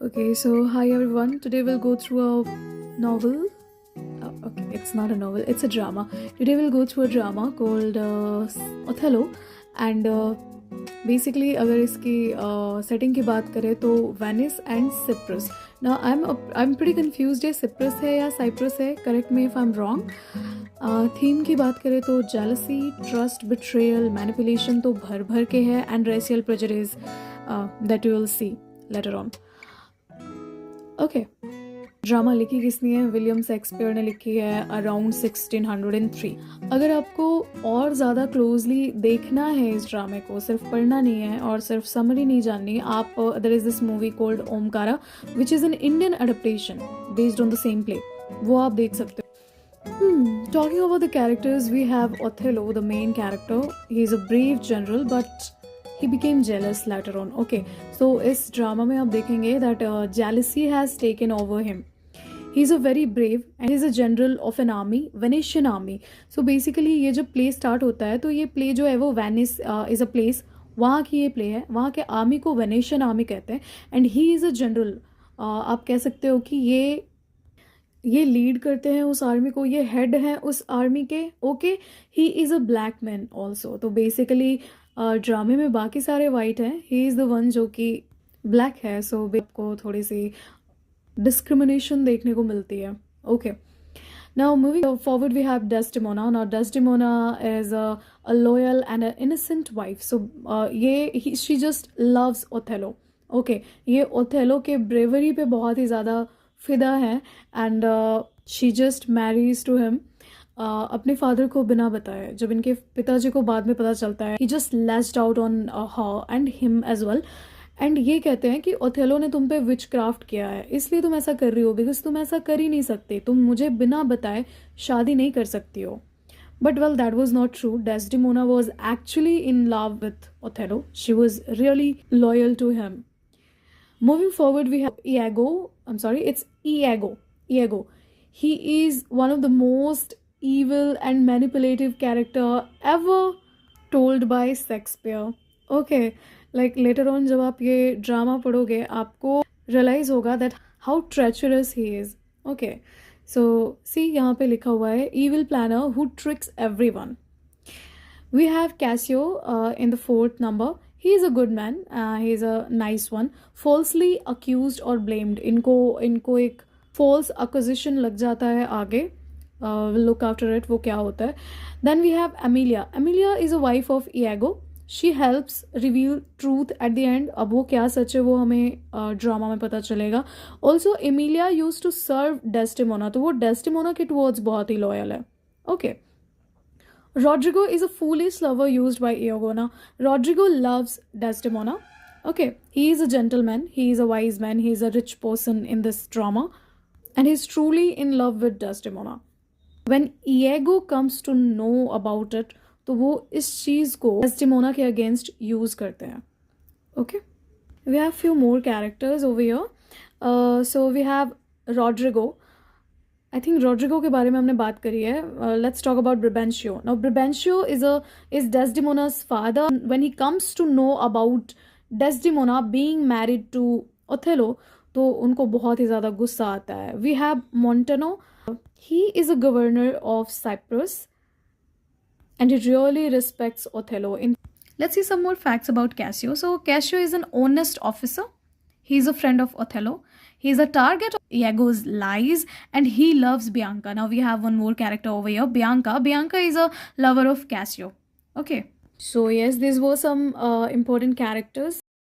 Okay, so hi everyone. Today we'll go through a novel. Okay, it's not a novel, it's a drama. Today we'll go through a drama called Othello. And basically, अगर इसकी setting की बात करें तो Venice and Cyprus. Now I'm pretty confused है Cyprus है या Cyprus है. Correct me if I'm wrong. Theme की बात करें तो jealousy, trust, betrayal, manipulation तो भर भर के है and racial prejudice that you will see later on. Okay drama लिखी किसने है? विलियम शेक्सपियर ने लिखी है अराउंड 1603. अगर आपको और ज़्यादा क्लोजली देखना है इस ड्रामे को, सिर्फ पढ़ना नहीं है और सिर्फ समरी नहीं जाननी, आप there is this movie called Omkara which is an Indian adaptation based on the same play, वो आप देख सकते हो. Talking about the characters, we have Othello, the main character. He is a brave general, but he became jealous later on. Okay, so इस drama में आप देखेंगे that jealousy has taken over him. He is a very brave and he is a general of an army, Venetian army. So basically ये जब play start होता है तो ये play जो है वो Venice is a place, वहाँ की ये play है, वहाँ के army को Venetian army कहते हैं and he is a general. आप कह सकते हो कि ये लीड करते हैं उस आर्मी को, ये हेड हैं उस आर्मी के. Okay, he is a black man also. तो बेसिकली ड्रामे में बाकी सारे वाइट हैं, ही इज़ द वन जो कि ब्लैक है. सो आपको थोड़ी सी डिस्क्रिमिनेशन देखने को मिलती है. Okay, now moving forward we have Desdemona. Now Desdemona is a loyal and a innocent wife. So ये she just loves Othello. Okay, ये ओथेलो के ब्रेवरी पे बहुत ही ज़्यादा फिदा है and she just marries to him अपने फादर को बिना बताए. जब इनके पिताजी को बाद में पता चलता है, he just lashed out on her and him as well. And ये कहते हैं कि ओथेलो ने तुम पे विच क्राफ्ट किया है, इसलिए तुम ऐसा कर रही हो, बिकॉज तुम ऐसा कर ही नहीं सकते, तुम मुझे बिना बताए शादी नहीं कर सकती हो. But well that was not true. Desdemona was actually in love with Othello. She was really loyal to him. Moving forward, we have Iago. I'm sorry, it's Iago. Iago. He is one of the most evil and manipulative character ever told by Shakespeare. Okay, like later on जब आप ये drama पढ़ोगे आपको realize होगा that how treacherous he is. Okay, so see यहाँ पे लिखा हुआ है evil planner who tricks everyone. We have Cassio in the 4th number. He is a good man. He is a nice one. Falsely accused or blamed. इनको एक false accusation लग जाता है आगे. We'll look after it. वो क्या होता है. Then we have Amelia. Amelia is a wife of Iago. She helps reveal truth at the end. अब वो क्या सच है वो हमें ड्रामा में पता चलेगा. Also Emilia used to serve Desdemona. तो वो Desdemona के towards बहुत ही loyal है. Okay. Rodrigo is a foolish lover used by Iago. Now, Rodrigo loves Desdemona. Okay, he is a gentleman, he is a wise man, he is a rich person in this drama, and he is truly in love with Desdemona. When Iago comes to know about it, तो वो इस चीज़ को Desdemona के against use करते हैं. Okay, we have few more characters over here. So we have Rodrigo. I think Rodrigo के बारे में हमने बात करी है. Let's talk about Brabantio. Now Brabantio is Desdemona's father. When he comes to know about Desdemona being married to Othello तो उनको बहुत ही ज़्यादा गुस्सा आता है. We have Montano. He is a governor of Cyprus and he really respects Othello. In let's see some more facts about Cassio. So Cassio is an honest officer. He is a friend of Othello. He is a target of Iago's lies and he loves Bianca. Now we have one more character over here, Bianca. Bianca is a lover of Cassio. Okay. So yes, these were some important characters.